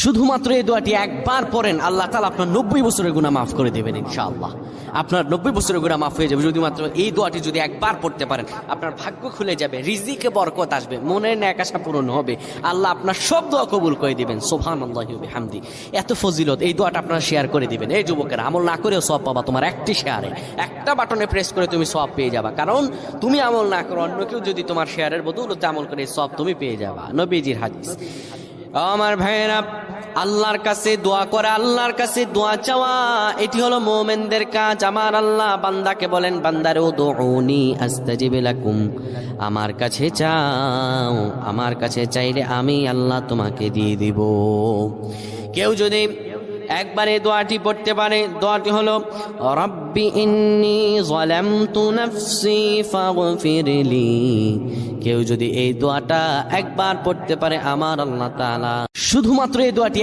শুধুমাত্র এই দোয়াটি একবার পড়েন, আল্লাহ তাআলা আপনার 90 বছরের গুনাহ মাফ করে দেবেন ইনশাআল্লাহ। আপনার 90 বছরের গুনাহ মাফ হয়ে যাবে যদি মাত্র এই দোয়াটি যদি একবার পড়তে পারেন। আপনার ভাগ্য খুলে যাবে, রিজিকে বরকত আসবে, মনের নেক আশা পূরণ হবে, আল্লাহ আপনার সব দোয়া কবুল করে দিবেন। সুবহানাল্লাহি ওয়া বিহামদি। এত ফজিলত, এই দোয়াটা আপনারা শেয়ার করে দিবেন। এই যুবকেরা, আমল না করেও সওয়াব পাবা। তোমার একটি শেয়ারে, একটা বাটনে প্রেস করে তুমি সওয়াব পেয়ে যাবা। কারণ তুমি আমল না করো, অন্য কেউ যদি তোমার শেয়ারের বদৌলতে আমল করে সওয়াব তুমি পেয়ে যাবা। নবীজির হাদিস। আমার ভাইয়েরা, আল্লাহর কাছে দোয়া করা, আল্লাহর কাছে দোয়া চাওয়া, এটি হলো মুমিনদের কাজ। আমার আল্লাহ বান্দাকে বলেন, বান্দারে উদউনি আস্তাজিব লাকুম, আমার কাছে চাও, আমার কাছে চাইলে আমি আল্লাহ তোমাকে দিয়ে দিব। কেউ যদি একবার এই দোয়াটি পড়তে পারে, দোয়াটি হলো রব্বি ইন্নী যালামতু নাফসি ফাগফিরলি। কেউ যদি এই দোয়াটা একবার পড়তে পারে, আমার আল্লাহ তাআলা শুধুমাত্র এই দোয়াটি